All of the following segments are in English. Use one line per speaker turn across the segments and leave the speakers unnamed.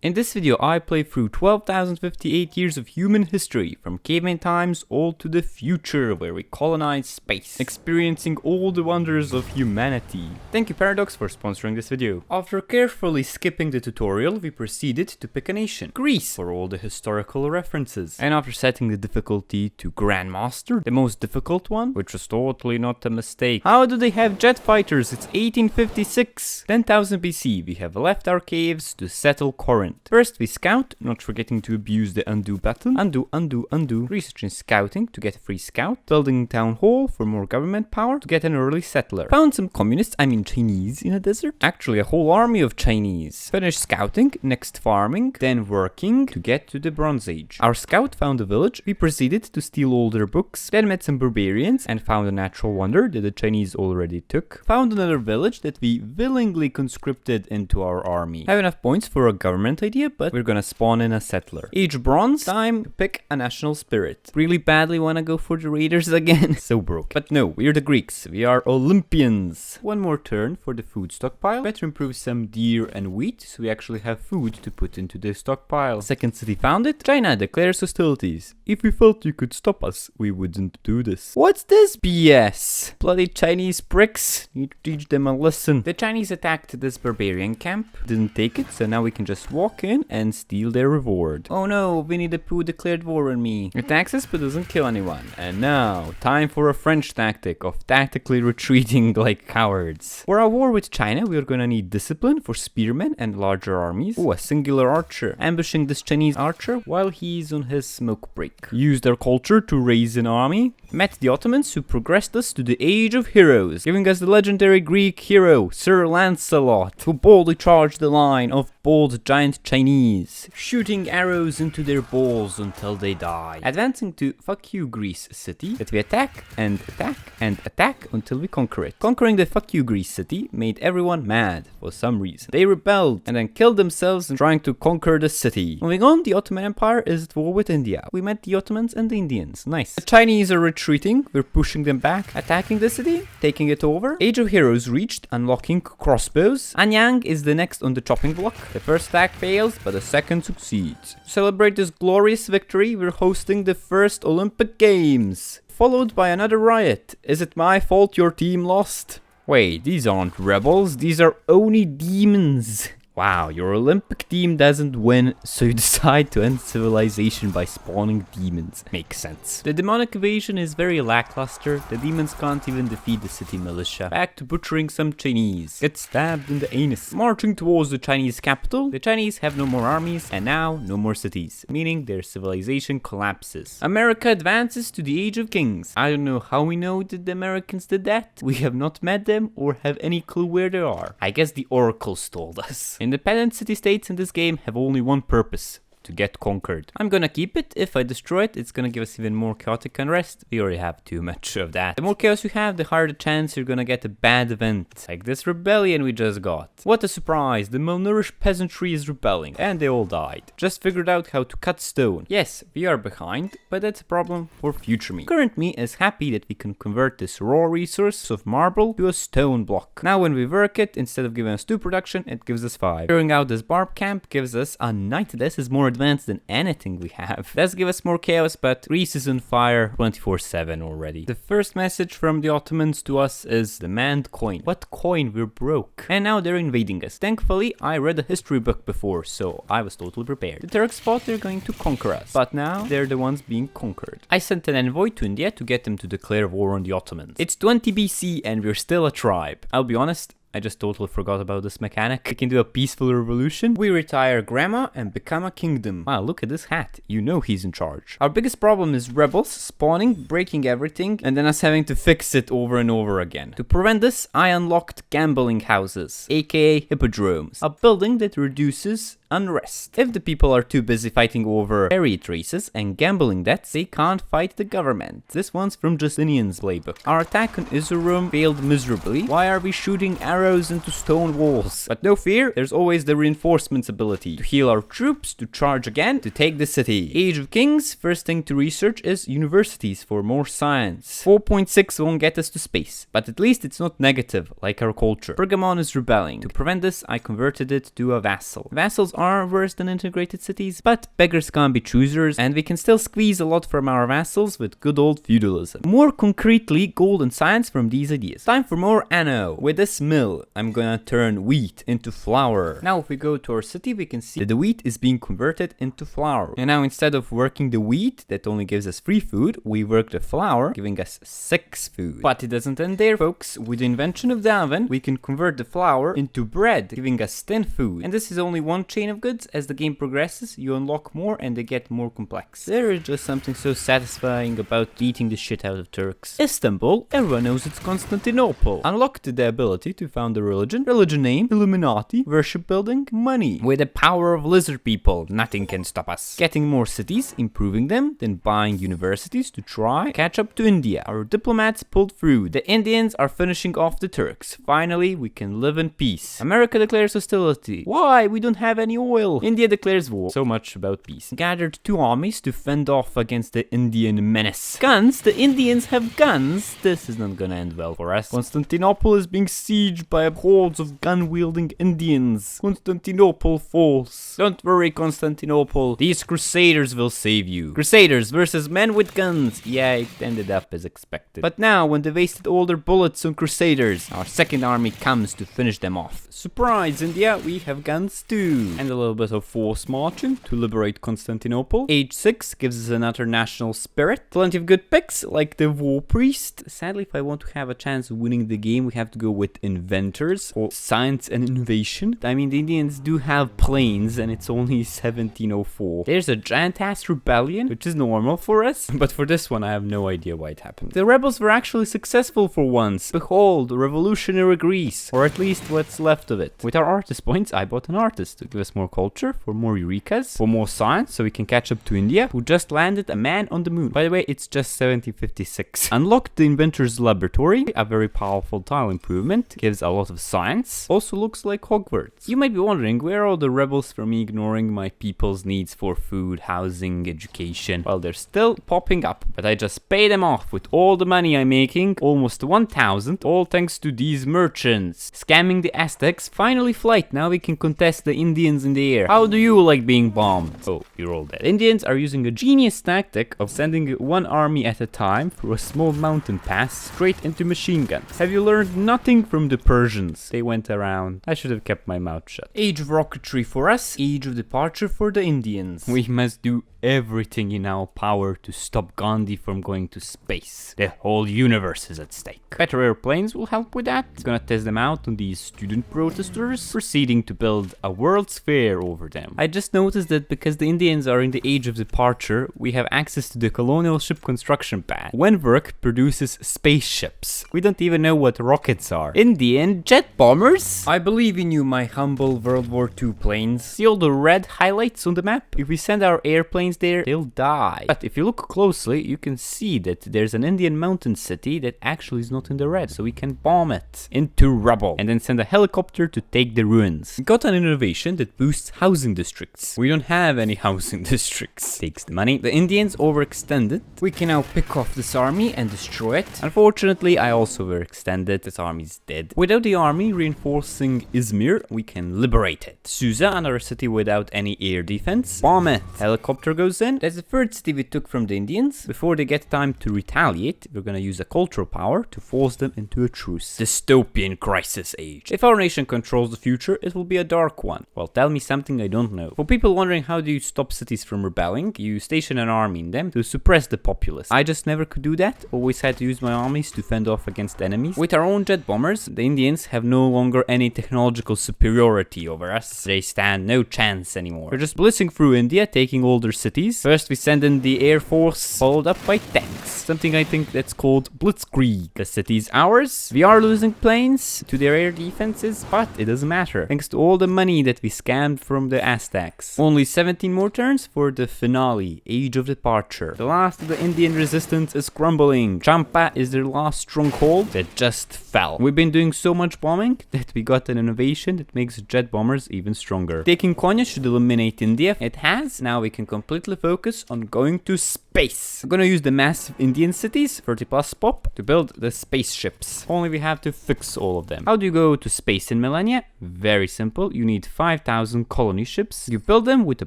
In this video I play through 12,058 years of human history, from caveman times all to the future where we colonize space, experiencing all the wonders of humanity. Thank you Paradox for sponsoring this video. After carefully skipping the tutorial, we proceeded to pick a nation, Greece, for all the historical references. And after setting the difficulty to Grandmaster, the most difficult one, which was totally not a mistake. How do they have jet fighters? It's 1856. 10,000 BC, we have left our caves to settle Corinth. First we scout, not forgetting to abuse the undo button. Undo. Researching scouting to get a free scout. Building town hall for more government power to get an early settler. Found some communists, Chinese in a desert. Actually a whole army of Chinese. Finished scouting, next farming, then working to get to the Bronze Age. Our scout found a village. We proceeded to steal all their books. Then met some barbarians and found a natural wonder that the Chinese already took. Found another village that we willingly conscripted into our army. Have enough points for a government idea, but we're gonna spawn in a settler. Age Bronze, time to pick a national spirit. Really badly wanna go for the Raiders again. So broke. But no, we're the Greeks. We are Olympians. One more turn for the food stockpile. Better improve some deer and wheat so we actually have food to put into the stockpile. Second city founded. China declares hostilities. If we felt you could stop us, we wouldn't do this. What's this BS? Bloody Chinese pricks. Need to teach them a lesson. The Chinese attacked this barbarian camp. Didn't take it, so now we can just walk in and steal their reward. Oh no, Winnie the Pooh declared war on me. Attacks us but doesn't kill anyone. And now, time for a French tactic of tactically retreating like cowards. For our war with China, we are gonna need discipline for spearmen and larger armies. Oh, a singular archer. Ambushing this Chinese archer while he's on his smoke break. Use their culture to raise an army. Met the Ottomans who progressed us to the Age of Heroes, giving us the legendary Greek hero, Sir Lancelot, who boldly charged the line of bold giant Chinese, shooting arrows into their balls until they die. Advancing to fuck you Greece city, that we attack and attack and attack until we conquer it. Conquering the fuck you Greece city made everyone mad for some reason. They rebelled and then killed themselves in trying to conquer the city. Moving on, the Ottoman Empire is at war with India. We met the Ottomans and the Indians. Nice. The Chinese are retreating. We're pushing them back, attacking the city, taking it over. Age of Heroes reached, unlocking crossbows. Anyang is the next on the chopping block. The first attack fails, but the second succeeds. To celebrate this glorious victory, we're hosting the first Olympic Games, followed by another riot. Is it my fault your team lost? Wait, these aren't rebels, these are Oni demons. Wow, your Olympic team doesn't win, so you decide to end civilization by spawning demons. Makes sense. The demonic invasion is very lackluster. The demons can't even defeat the city militia. Back to butchering some Chinese. Get stabbed in the anus. Marching towards the Chinese capital. The Chinese have no more armies, and now no more cities, meaning their civilization collapses. America advances to the Age of Kings. I don't know how we know that the Americans did that. We have not met them or have any clue where they are. I guess the oracles told us. Independent city-states in this game have only one purpose: to get conquered. I'm gonna keep it. If I destroy it, it's gonna give us even more chaotic unrest. We already have too much of that. The more chaos you have, the higher the chance you're gonna get a bad event, like this rebellion we just got. What a surprise, the malnourished peasantry is rebelling, and they all died. Just figured out how to cut stone. Yes, we are behind, but that's a problem for future me. Current me is happy that we can convert this raw resource of marble to a stone block. Now when we work it, instead of giving us 2 production, it gives us 5. Clearing out this barb camp gives us a night. This is more advanced than anything we have. Does give us more chaos, but Greece is on fire 24/7 already. The first message from the Ottomans to us is demand coin. What coin? We're broke. And now they're invading us. Thankfully, I read a history book before, so I was totally prepared. The Turks thought they're going to conquer us, but now they're the ones being conquered. I sent an envoy to India to get them to declare war on the Ottomans. It's 20 BC and we're still a tribe. I'll be honest, I just totally forgot about this mechanic. We can do a peaceful revolution. We retire grandma and become a kingdom. Wow, look at this hat. You know he's in charge. Our biggest problem is rebels spawning, breaking everything, and then us having to fix it over and over again. To prevent this, I unlocked gambling houses, aka hippodromes, a building that reduces unrest. If the people are too busy fighting over chariot races and gambling debts, they can't fight the government. This one's from Justinian's playbook. Our attack on Erzurum failed miserably. Why are we shooting arrows into stone walls? But no fear, there's always the reinforcements ability to heal our troops, to charge again, to take the city. Age of Kings, first thing to research is universities for more science. 4.6 won't get us to space, but at least it's not negative like our culture. Pergamon is rebelling. To prevent this, I converted it to a vassal. Vassals are worse than integrated cities, but beggars can't be choosers, and we can still squeeze a lot from our vassals with good old feudalism. More concretely, gold and science from these ideas. Time for more anno. With this mill, I'm gonna turn wheat into flour. Now if we go to our city, we can see that the wheat is being converted into flour. And now instead of working the wheat that only gives us 3 food, we work the flour, giving us 6 food. But it doesn't end there, folks. With the invention of the oven, we can convert the flour into bread, giving us 10 food. And this is only one chain of goods. As the game progresses, you unlock more and they get more complex. There is just something so satisfying about beating the shit out of Turks. Istanbul, everyone knows it's Constantinople. Unlocked the ability to found a religion name, Illuminati, worship building, money. With the power of lizard people, nothing can stop us. Getting more cities, improving them, then buying universities to try catch up to India. Our diplomats pulled through. The Indians are finishing off the Turks. Finally, we can live in peace. America declares hostility. Why? We don't have any oil. India declares war. So much about peace. Gathered 2 armies to fend off against the Indian menace. Guns? The Indians have guns? This is not gonna end well for us. Constantinople is being sieged by hordes of gun-wielding Indians. Constantinople falls. Don't worry, Constantinople. These crusaders will save you. Crusaders versus men with guns. Yeah, it ended up as expected. But now, when they wasted all their bullets on crusaders, our second army comes to finish them off. Surprise, India, we have guns too. And a little bit of force marching to liberate Constantinople. Age 6 gives us another national spirit. Plenty of good picks, like the war priest. Sadly, if I want to have a chance of winning the game, we have to go with inventors or science and innovation. I mean, the Indians do have planes and it's only 1704. There's a giant ass rebellion, which is normal for us, but for this one I have no idea why it happened. The rebels were actually successful for once. Behold, revolutionary Greece, or at least what's left of it. With our artist points, I bought an artist to give us more culture, for more eurekas, for more science, so we can catch up to India, who just landed a man on the moon. By the way, it's just 1756. Unlocked the inventor's laboratory, a very powerful tile improvement, gives a lot of science, also looks like Hogwarts. You might be wondering, where are all the rebels for me ignoring my people's needs for food, housing, education? Well, they're still popping up, but I just pay them off with all the money I'm making, almost 1,000, all thanks to these merchants. Scamming the Aztecs, finally flight, now we can contest the Indians in the air. How do you like being bombed? Oh, you're all dead. Indians are using a genius tactic of sending one army at a time through a small mountain pass straight into machine guns. Have you learned nothing from the Persians? They went around. I should have kept my mouth shut. Age of rocketry for us, age of departure for the Indians. We must do everything in our power to stop Gandhi from going to space. The whole universe is at stake. Better airplanes will help with that. It's gonna test them out on these student protesters, proceeding to build a world's fair over them. I just noticed that because the Indians are in the age of departure, we have access to the colonial ship construction pad. Wentworth produces spaceships. We don't even know what rockets are. Indian jet bombers? I believe in you, my humble World War II planes. See all the red highlights on the map? If we send our airplanes there, they'll die. But if you look closely, you can see that there's an Indian mountain city that actually is not in the red, so we can bomb it into rubble and then send a helicopter to take the ruins. We got an innovation that boosts housing districts. We don't have any housing districts. Takes the money. The Indians overextended. We can now pick off this army and destroy it. Unfortunately, I also overextended. This army's dead. Without the army reinforcing Izmir, we can liberate it. Susa, another city without any air defense. Bomb it. Helicopter goes in. That's the third city we took from the Indians. Before they get time to retaliate, we're gonna use a cultural power to force them into a truce. Dystopian crisis age. If our nation controls the future, it will be a dark one. Well, tell me something I don't know. For people wondering how do you stop cities from rebelling, you station an army in them to suppress the populace. I just never could do that. Always had to use my armies to fend off against enemies. With our own jet bombers, the Indians have no longer any technological superiority over us. They stand no chance anymore. We're just blitzing through India, taking all their cities. First we send in the air force, followed up by tanks. Something I think that's called blitzkrieg. The city's ours. We are losing planes to their air defenses, but it doesn't matter. Thanks to all the money that we scammed from the Aztecs. Only 17 more turns for the finale, Age of Departure. The last of the Indian resistance is crumbling. Champa is their last stronghold that just fell. We've been doing so much bombing that we got an innovation that makes jet bombers even stronger. Taking Konya should eliminate India. It has. Now we can completely completely focus on going to space. I'm gonna use the massive Indian cities, 30 plus pop, to build the spaceships. Only we have to fix all of them. How do you go to space in Millennia? Very simple. You need 5,000 colony ships. You build them with a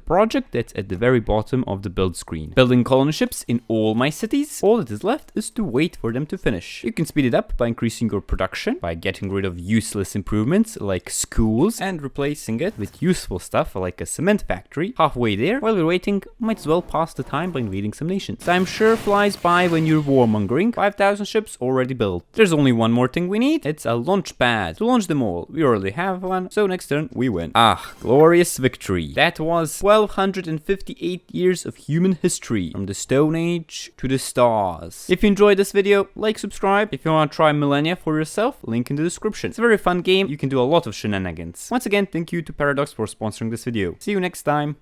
project that's at the very bottom of the build screen. Building colony ships in all my cities. All that is left is to wait for them to finish. You can speed it up by increasing your production, by getting rid of useless improvements like schools and replacing it with useful stuff like a cement factory. Halfway there, while you're waiting, might as well pass the time by invading some nations. Time sure flies by when you're warmongering. 5,000 ships already built. There's only one more thing we need. It's a launch pad to launch them all. We already have one, so next turn we win. Ah, glorious victory. That was 1258 years of human history, from the Stone Age to the stars. If you enjoyed this video, like, subscribe. If you want to try Millennia for yourself, link in the description. It's a very fun game. You can do a lot of shenanigans. Once again, thank you to Paradox for sponsoring this video. See you next time.